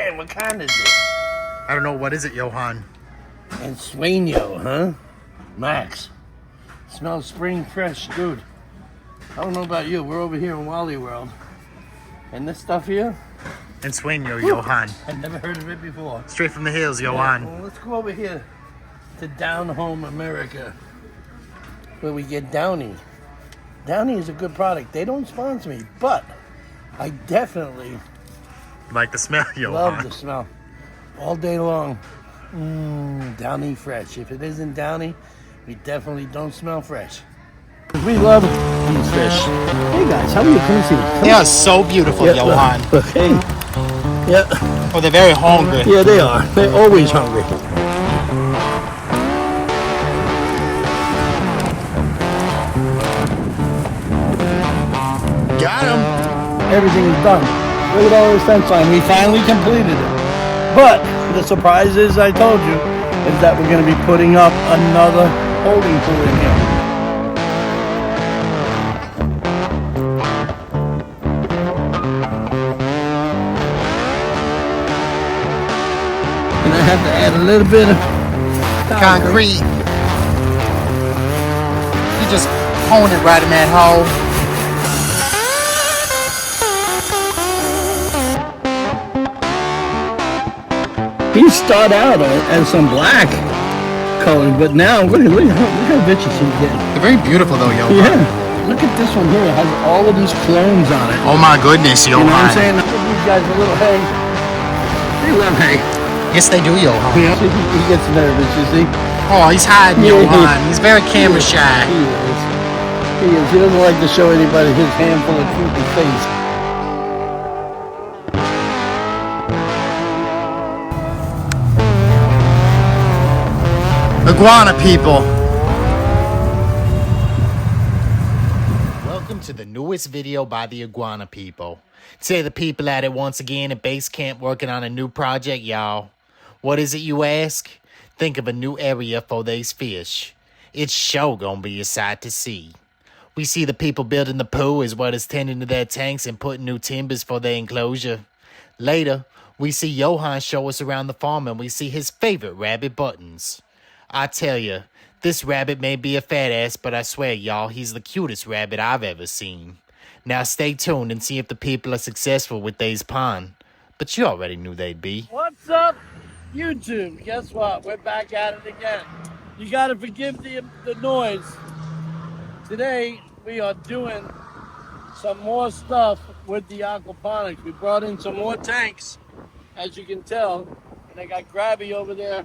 again. What kind is it? I don't know. What is it, Johan? And sueño, huh? Max. Smells spring fresh, dude. I don't know about you. We're over here in Wally World. And this stuff here? And sueño, Johan. I've never heard of it before. Straight from the hills, Johan. Well, let's go over here to Down Home America, where we get Downy. Downy is a good product. They don't sponsor me, but I definitely Like the smell, Johan. love the smell. All day long. Downy fresh. If it isn't Downy, we definitely don't smell fresh. We love these fish. Hey guys, how are you? Come and see them. They are so beautiful, Johan. Look, hey. Yeah. Oh, they're very hungry. Yeah, they are. They're always hungry. Got him. Everything is done. Look at all this fence line. We finally completed it. But the surprise is, I told you, is that we're going to be putting up another holding pool in here. And I have to add a little bit of Concrete. You just hone it right in that hole. He started out as some black color, but now look how vicious he's getting. They're very beautiful though, Johan. Yeah. Look at this one here. It has all of these clones on it. Oh my goodness, Johan. You know what I'm saying? I give these guys a little hay. They love hay. Yes, they do, Johan. Yeah. He gets nervous, you see. Oh, he's hiding, Johan. He's very camera shy. He is. He is. He doesn't like to show anybody his handful of cute face. Iguana people. Welcome to the newest video by the Iguana People. Today the people at it once again at base camp working on a new project, y'all. What is it, you ask? Think of a new area for these fish. It's sure gonna be a sight to see. We see the people building the pool as well as tending to their tanks and putting new timbers for their enclosure. Later, we see Johan show us around the farm and we see his favorite rabbit buttons. I tell you, this rabbit may be a fat ass, but I swear, y'all, he's the cutest rabbit I've ever seen. Now stay tuned and see if the people are successful with these pond. But you already knew they'd be. What's up, YouTube? Guess what? We're back at it again. You gotta forgive the noise. Today, we are doing some more stuff with the aquaponics. We brought in some more tanks, as you can tell. And I got Grabby over there.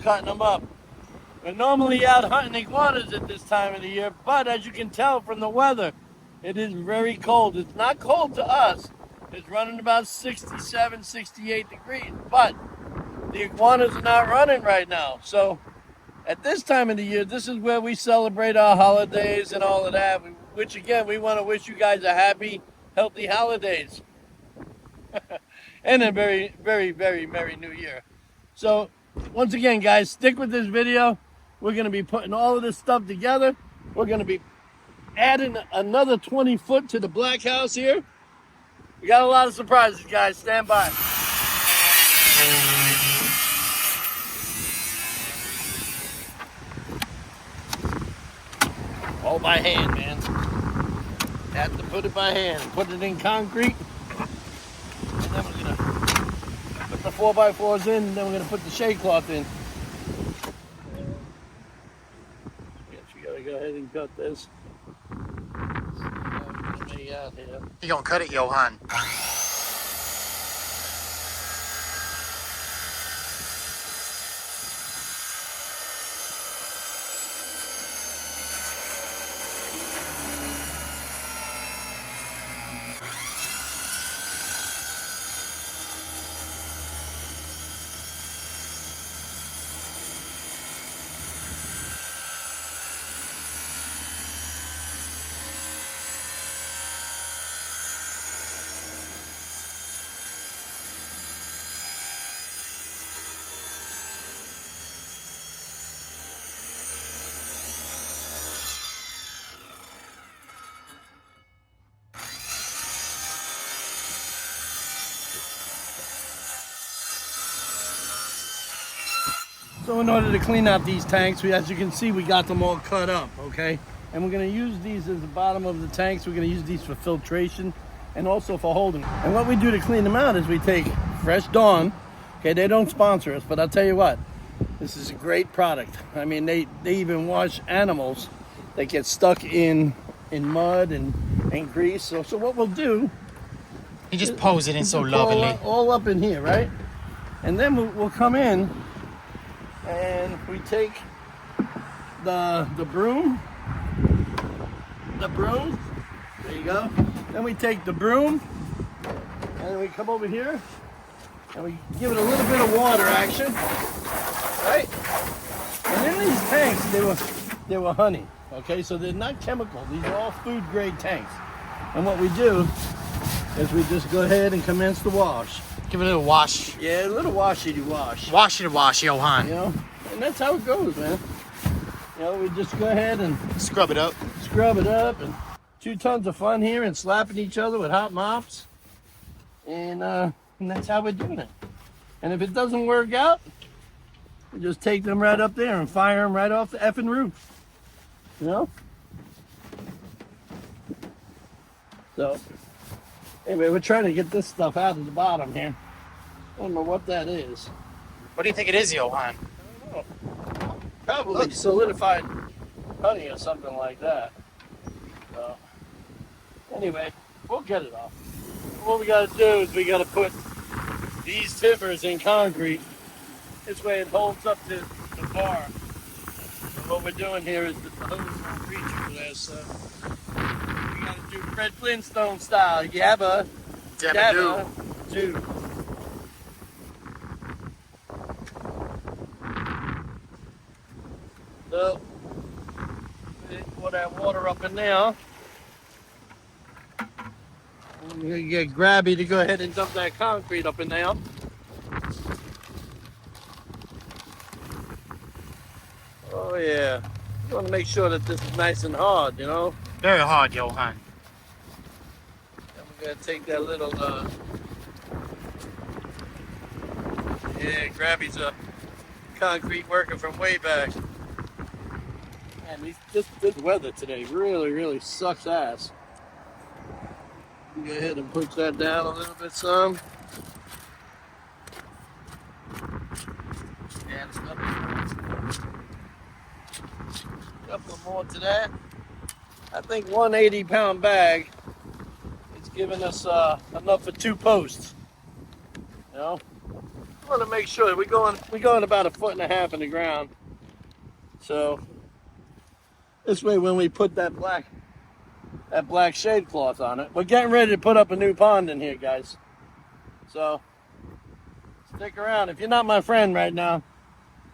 Cutting them up. We're normally out hunting iguanas at this time of the year, but as you can tell from the weather, it is very cold. It's not cold to us. It's running about 67, 68 degrees, but the iguanas are not running right now. So at this time of the year, this is where we celebrate our holidays and all of that, which again, we want to wish you guys a happy, healthy holidays. And a very, very, very Merry New Year. So once again, guys, stick with this video. We're going to be putting all of this stuff together. We're going to be adding another 20 foot to the black house here. We got a lot of surprises, guys. Stand by. All by hand, man. Have to put it by hand. Put it in concrete. And then we're going to put the 4x4s in, and then we're going to put the shade cloth in. Guess we got to go ahead and cut this. You gonna cut it, Johan? So in order to clean out these tanks, as you can see, we got them all cut up, okay? And we're gonna use these as the bottom of the tanks. We're gonna use these for filtration and also for holding. And what we do to clean them out is we take Fresh Dawn. Okay, they don't sponsor us, but I'll tell you what, this is a great product. I mean, they even wash animals that get stuck in mud and grease. So what we'll do, You just pose it in so all lovingly. all up in here, right? And then we'll come in and we take the broom. There you go. Then we take the broom and then we come over here and we give it a little bit of water action, right? And in these tanks, they were honey, okay? So they're not chemical. These are all food grade tanks. And what we do is we just go ahead and commence the wash. Give it a little wash. Yeah, a little washy wash. Wash it, wash, Johan. You know, and that's how it goes, man. You know, we just go ahead and Scrub it up. and 2 tons of fun here and slapping each other with hot mops. And that's how we're doing it. And if it doesn't work out, we just take them right up there and fire them right off the effing roof. You know? So, anyway, we're trying to get this stuff out of the bottom here. I don't know what that is. What do you think it is, Johan? I don't know. Probably solidified honey or something like that. So, anyway, we'll get it off. What we got to do is we got to put these timbers in concrete. This way it holds up to the bar. So what we're doing here is the hose won't reach for this. So we got to do Fred Flintstone style. Yabba, dabba, do. So, pour that water up in there. I'm gonna get Grabby to go ahead and dump that concrete up in there. Oh yeah. You want to make sure that this is nice and hard, you know? Very hard, Johan. And we're gonna take that little yeah, Grabby's a concrete worker from way back. Man, this weather today really sucks ass. Go ahead and push that down a little bit some. And a couple more to that. I think 180-pound bag is giving us enough for 2 posts. You know, we want to make sure we're going about 1.5 feet in the ground. So this way, when we put that black shade cloth on it, we're getting ready to put up a new pond in here, guys. So stick around. If you're not my friend right now,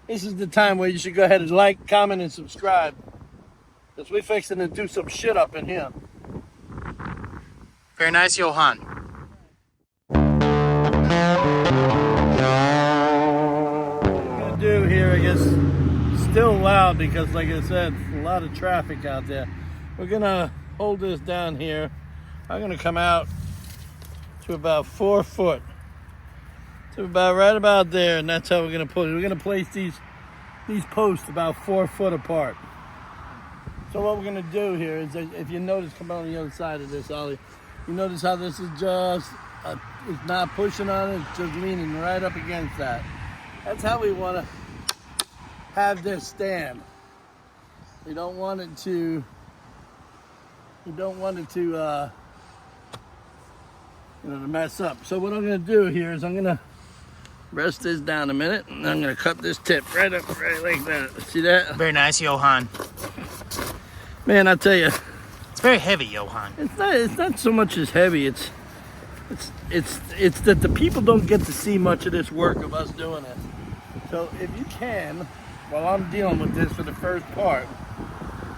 this is the time where you should go ahead and like, comment, and subscribe, because we're fixing to do some shit up in here. Very nice, Johan. What we're gonna do here, I guess, still loud because, like I said, a lot of traffic out there. We're gonna hold this down here. I'm gonna come out to about 4 foot, to about right about there, and that's how we're gonna put it. We're gonna place these posts about 4 foot apart. So what we're gonna do here is, if you notice, come on the other side of this, Ollie. You notice how this is just, it's not pushing on it, it's just leaning right up against that. That's how we wanna have this stand. We don't want it to, to mess up. So what I'm gonna do here is I'm gonna rest this down a minute, and I'm gonna cut this tip right up, right like that. See that? Very nice, Johan. Man, I tell you, It's very heavy, Johan. it's not so much as heavy. It's that the people don't get to see much of this work of us doing it. So if you can, while I'm dealing with this for the first part,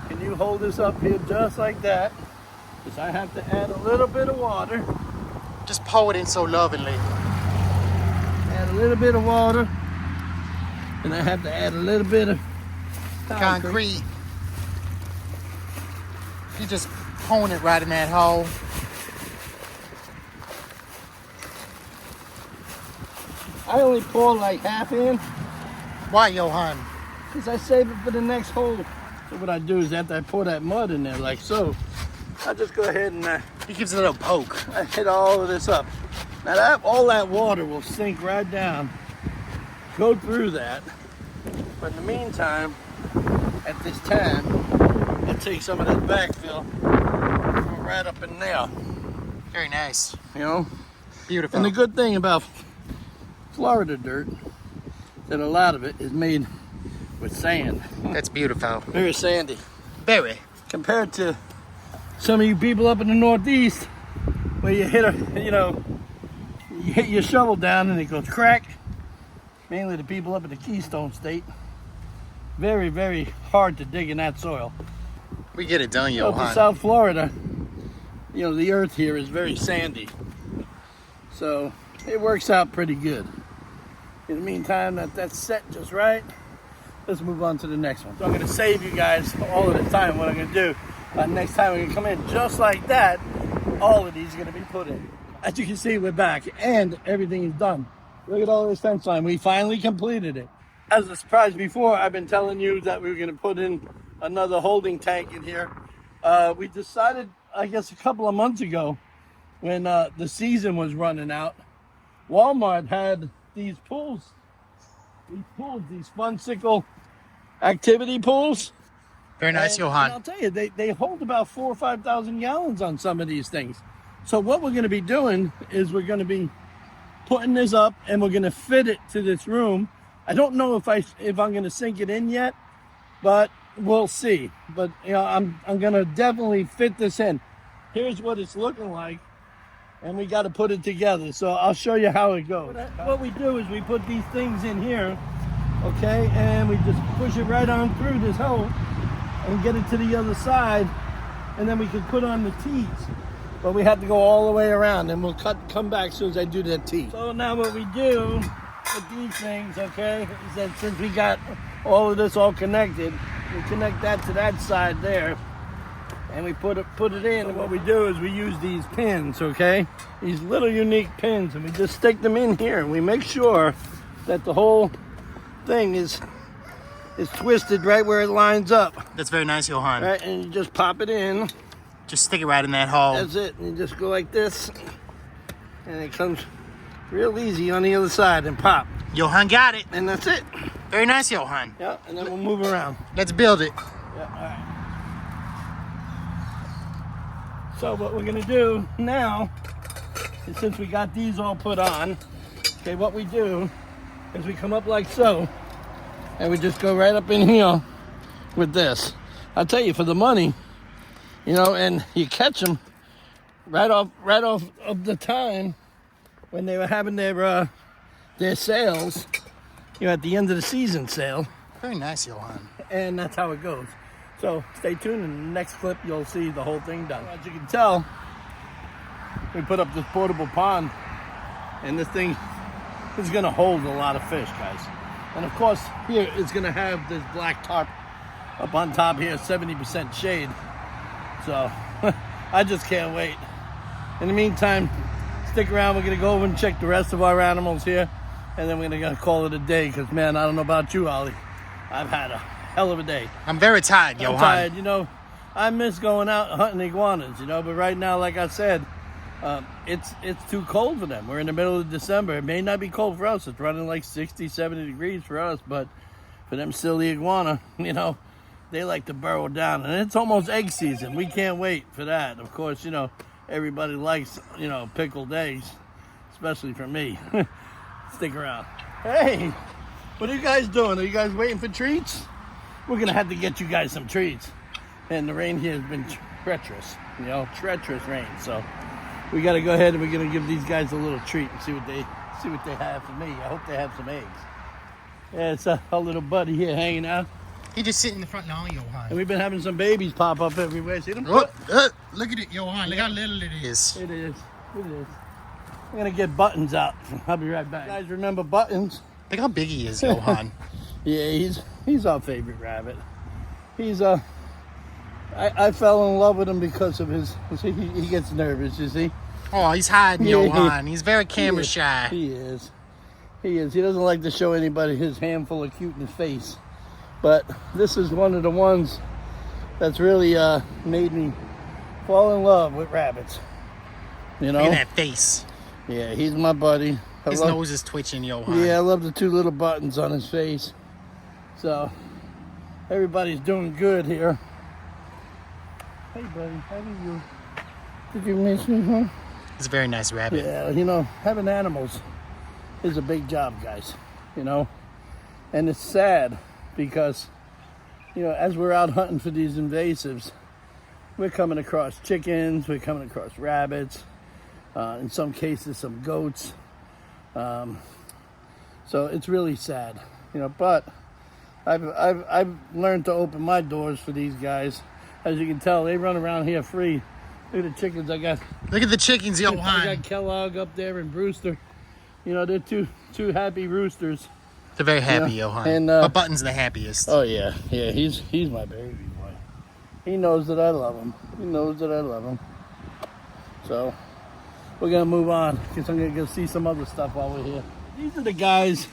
can you hold this up here just like that? Because I have to add a little bit of water. Just pour it in so lovingly. Add a little bit of water. And I have to add a little bit of concrete. You just hone it right in that hole. I only pour like half in. Why, Johan? Because I save it for the next hole. So what I do is after I pour that mud in there like so, I just go ahead and He gives it a little poke. I hit all of this up. Now all that water will sink right down, go through that. But in the meantime, at this time, I take some of that backfill, throw it right up in there. Very nice. You know? Beautiful. And the good thing about Florida dirt is that a lot of it is made with sand. That's beautiful. Very sandy. Very. Compared to some of you people up in the Northeast, where you hit you hit your shovel down and it goes crack. Mainly the people up in the Keystone State. Very, very hard to dig in that soil. We get it done, Up in Johan. South Florida, the earth here is very sandy. So it works out pretty good. In the meantime, that's set just right. Let's move on to the next one. So I'm gonna save you guys all of the time. What I'm gonna do, next time we're gonna come in just like that, all of these are gonna be put in. As you can see, we're back and everything is done. Look at all this fence line. We finally completed it. As a surprise before, I've been telling you that we were gonna put in another holding tank in here. We decided, I guess a couple of months ago, when the season was running out, Walmart had these pools. These Funsicle activity pools. Very nice, And Johan. I'll tell you, they hold about 4,000 or 5,000 gallons on some of these things. So what we're going to be doing is we're going to be putting this up and we're going to fit it to this room. I don't know if I'm going to sink it in yet, but we'll see. But I'm going to definitely fit this in. Here's what it's looking like, and we got to put it together. So I'll show you how it goes. What we do is we put these things in here, okay, and we just push it right on through this hole and get it to the other side, and then we can put on the tees. But we have to go all the way around, and we'll come back as soon as I do that tee. So now what we do with these things, okay, is that since we got all of this all connected, we connect that to that side there, and we put it in. And what we do is we use these pins, okay, these little unique pins, and we just stick them in here, and we make sure that the whole thing is twisted right where it lines up. That's very nice, Johan. Right, and you just pop it in. Just stick it right in that hole. That's it. And you just go like this, and it comes real easy on the other side and pop. Johan got it. And that's it. Very nice, Johan. Yeah, and then we'll move around. Let's build it. Yeah, all right. So what we're gonna do now is, since we got these all put on, okay, what we do is we come up like so, and we just go right up in here with this. I'll tell you, for the money, and you catch them right off of the time when they were having their sales, at the end of the season sale. Very nice, Johan. And that's how it goes. So stay tuned. In the next clip, you'll see the whole thing done. As you can tell, we put up this portable pond, and this thing is going to hold a lot of fish, guys. And of course, here it's going to have this black tarp up on top here, 70% shade. So I just can't wait. In the meantime, stick around. We're going to go over and check the rest of our animals here, and then we're going to call it a day, because, man, I don't know about you, Ollie, I've had a hell of a day. I'm very tired, Johan. I'm tired. I miss going out hunting iguanas, but right now, like I said, it's too cold for them. We're in the middle of December. It may not be cold for us. It's running like 60, 70 degrees for us, but for them silly iguana, they like to burrow down, and it's almost egg season. We can't wait for that. Of course, everybody likes, pickled eggs, especially for me. Stick around. Hey, what are you guys doing? Are you guys waiting for treats? We're going to have to get you guys some treats. And the rain here has been treacherous, treacherous rain. So we got to go ahead and we're going to give these guys a little treat and see what they have for me. I hope they have some eggs. Yeah, it's a little buddy here hanging out. He just sitting in the front lawn, Johan. And we've been having some babies pop up everywhere. See them? Look at it, Johan. Look how little it is. It is. I'm going to get Buttons out. I'll be right back. You guys remember Buttons? Look how big he is, Johan. Yeah, he's our favorite rabbit. He's I fell in love with him because of he gets nervous, you see. Oh, he's hiding, Johan. He's very camera shy. He is. He is. He doesn't like to show anybody his handful of cute in his face. But this is one of the ones that's really made me fall in love with rabbits. You know? Look at that face. Yeah, he's my buddy. His nose is twitching, Johan. Yeah, I love the two little buttons on his face. So, everybody's doing good here. Hey, buddy, how do you? Did you miss me, huh? It's a very nice rabbit. Yeah, you know, having animals is a big job, guys. You know? And it's sad because, you know, as we're out hunting for these invasives, we're coming across chickens, we're coming across rabbits, in some cases some goats. So it's really sad, you know, but I've learned to open my doors for these guys. As you can tell, they run around here free. Look at the chickens I got. Look at the chickens, Johan. I got Kellogg up there and Brewster. You know, they're two happy roosters. They're very happy, Johan. And, but Button's the happiest. Oh yeah, he's my baby boy. He knows that I love him. He knows that I love him. So we're gonna move on because I'm gonna go see some other stuff while we're here. These are the guys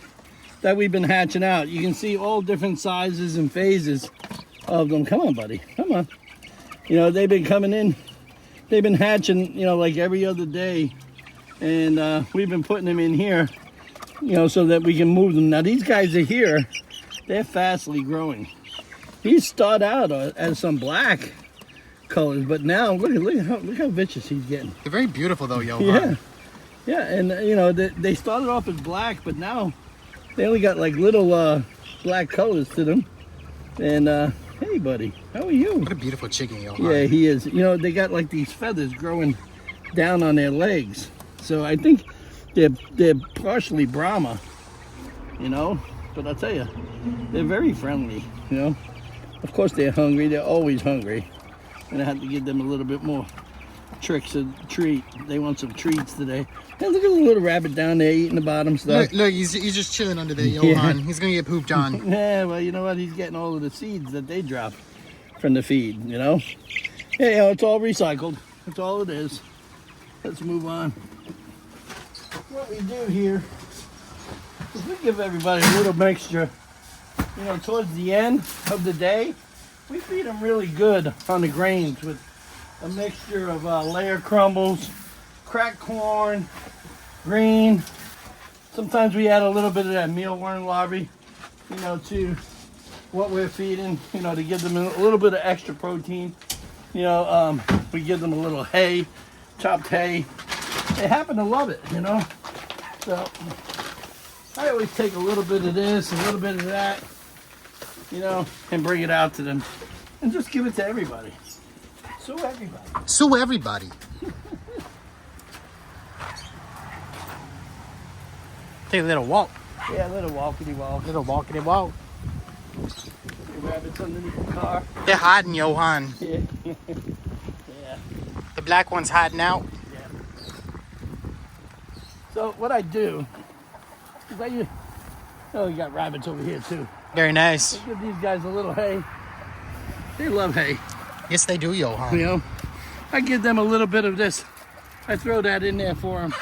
that we've been hatching out. You can see all different sizes and phases of them. Come on, buddy, come on. You know, they've been coming in. They've been hatching, you know, like every other day. And we've been putting them in here, you know, so that we can move them. Now, these guys are here. They're fastly growing. He started out as some black colors, but now look how vicious he's getting. They're very beautiful, though, Johan. Yeah, and, you know, they started off as black, but now they only got, like, little black colors to them. And, hey, buddy, how are you? What a beautiful chicken, Johan. Yeah, he is. You know, they got, like, these feathers growing down on their legs. So I think they're partially Brahma, you know, but I'll tell you, they're very friendly, you know. Of course they're hungry, they're always hungry. And I have to give them a little bit more tricks of treat. They want some treats today. Hey, look at the little rabbit down there eating the bottom stuff. Look, he's just chilling under there, Johan. He's going to get pooped on. Yeah, well, you know what, he's getting all of the seeds that they drop from the feed, you know. Yeah, you know, it's all recycled, that's all it is. Let's move on. What we do here is we give everybody a little mixture. You know, towards the end of the day, we feed them really good on the grains with a mixture of layer crumbles, cracked corn, green. Sometimes we add a little bit of that mealworm larvae, you know, to what we're feeding, you know, to give them a little bit of extra protein. You know, we give them a little hay, chopped hay. They happen to love it, you know. So I always take a little bit of this, a little bit of that, you know, and bring it out to them. And just give it to everybody. Sue everybody. Sue everybody. Take a little walk. Yeah, a little walkity walk. Little walkity walk. The rabbits underneath the car. They're hiding, Johan. Yeah. The black one's hiding out. So what I do is we got rabbits over here too. Very nice. I give these guys a little hay. They love hay. Yes, they do, Johan. You know, I give them a little bit of this. I throw that in there for them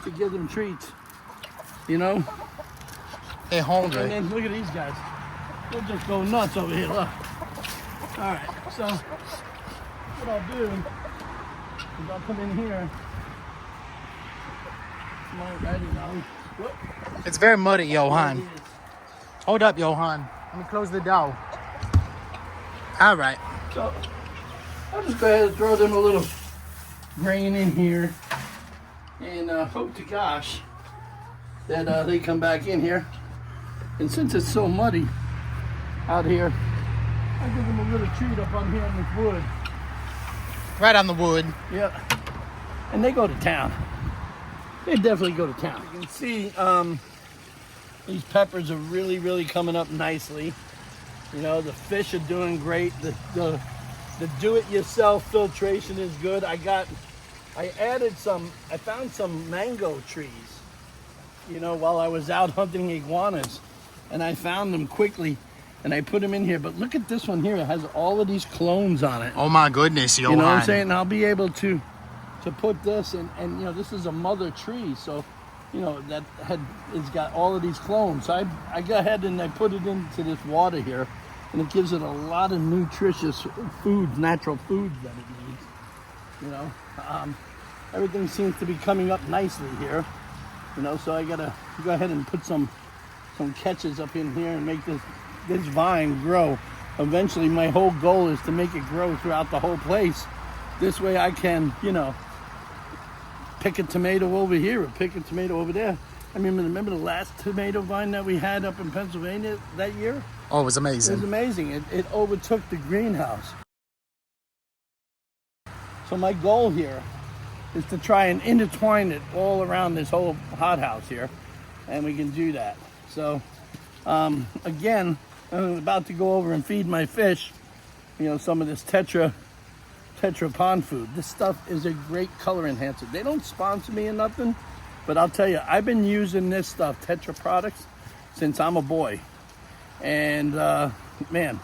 to give them treats. You know. They're hungry. And then look at these guys. They'll just go nuts over here. Look. All right. So what I'll do is I'll come in here. It's very muddy, Johan. Hold up, Johan. Let me close the door. All right. So I'll just go ahead and throw them a little grain in here and hope to gosh that they come back in here. And since it's so muddy out here, I'll give them a little treat up on here on this wood. Right on the wood. Yeah. And they go to town. They definitely go to town. You can see these peppers are really, really coming up nicely. You know, the fish are doing great. The do-it-yourself filtration is good. I found some mango trees, you know, while I was out hunting iguanas. And I found them quickly and I put them in here. But look at this one here. It has all of these clones on it. Oh my goodness, Johan. You know what I'm saying? I'll be able to put this and you know, this is a mother tree, so you know, that it's got all of these clones. So I go ahead and I put it into this water here, and it gives it a lot of nutritious foods, natural foods that it needs. You know, everything seems to be coming up nicely here. You know, so I gotta go ahead and put some catches up in here and make this vine grow. Eventually, my whole goal is to make it grow throughout the whole place. This way I can, you know, pick a tomato over here or pick a tomato over there. I mean, remember the last tomato vine that we had up in Pennsylvania that year? Oh, it was amazing. It was amazing. It overtook the greenhouse. So my goal here is to try and intertwine it all around this whole hothouse here, and we can do that. So again, I'm about to go over and feed my fish, you know, some of this Tetra pond food. This stuff is a great color enhancer. They don't sponsor me or nothing, but I'll tell you, I've been using this stuff, Tetra products, since I'm a boy. And man,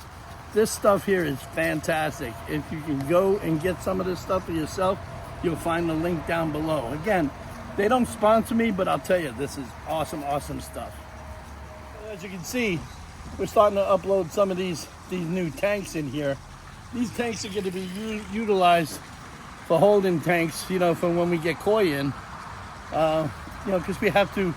this stuff here is fantastic. If you can go and get some of this stuff for yourself, you'll find the link down below. Again, they don't sponsor me, but I'll tell you, this is awesome, awesome stuff. As you can see, we're starting to upload some of these new tanks in here. These tanks are going to be utilized for holding tanks, you know, for when we get koi in. You know, because we have to,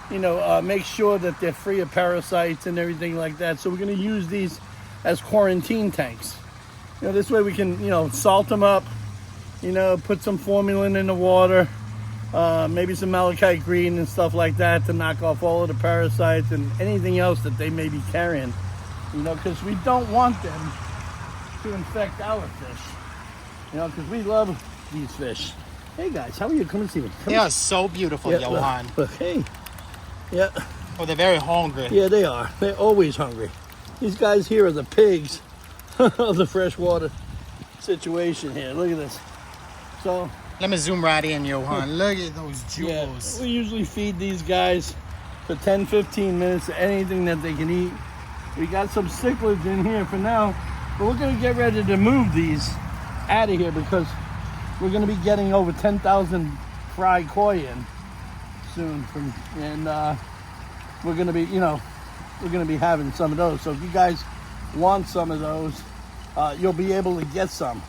you know, make sure that they're free of parasites and everything like that. So we're going to use these as quarantine tanks. You know, this way we can, you know, salt them up, you know, put some formalin in the water, maybe some malachite green and stuff like that to knock off all of the parasites and anything else that they may be carrying, you know, because we don't want them to infect our fish, you know, because we love these fish. Hey guys, how are you? Come and see me. They are so beautiful, yeah, Johan. Look, hey. Yeah. Oh, they're very hungry. Yeah, they are. They're always hungry. These guys here are the pigs of the freshwater situation here. Look at this. So let me zoom right in, Johan. Look at those jewels. Yeah, we usually feed these guys for 10-15 minutes, anything that they can eat. We got some cichlids in here for now, but we're going to get ready to move these out of here because we're going to be getting over 10,000 fry koi in soon, and we're going to be, you know, we're going to be having some of those. So if you guys want some of those, you'll be able to get some.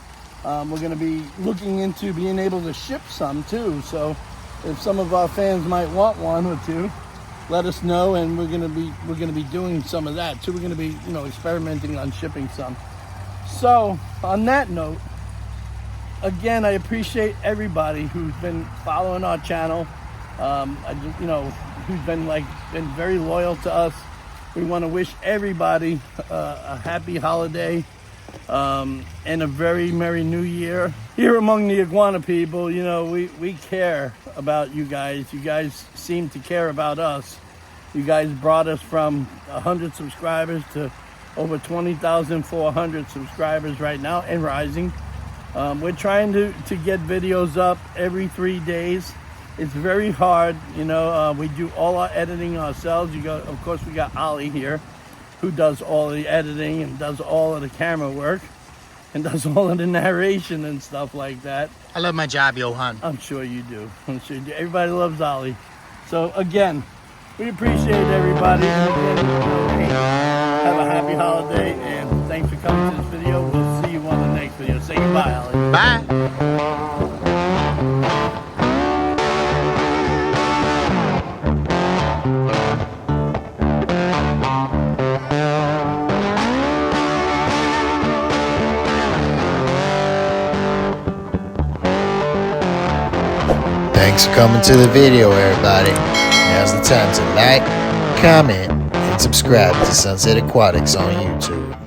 We're going to be looking into being able to ship some too. So if some of our fans might want one or two, let us know, and we're going to be doing some of that too. We're going to be, you know, experimenting on shipping some. So on that note, again, I appreciate everybody who's been following our channel. You know, who's been very loyal to us. We want to wish everybody a happy holiday and a very merry new year. Here among the Iguana people, you know, we care about you guys. You guys seem to care about us. You guys brought us from 100 subscribers to over 20,400 subscribers right now and rising. We're trying to get videos up every 3 days. It's very hard, you know. We do all our editing ourselves. Of course, we got Ollie here, who does all the editing and does all of the camera work and does all of the narration and stuff like that. I love my job, Johan. I'm sure you do. I'm sure you do. Everybody loves Ollie. So again, we appreciate everybody. And again, have a happy holiday, and thanks for coming to this video. We'll see you on the next video. Say goodbye, Ollie. Bye. Thanks for coming to the video, everybody. Now's the time to like, comment, and subscribe to Sunset Aquatics on YouTube.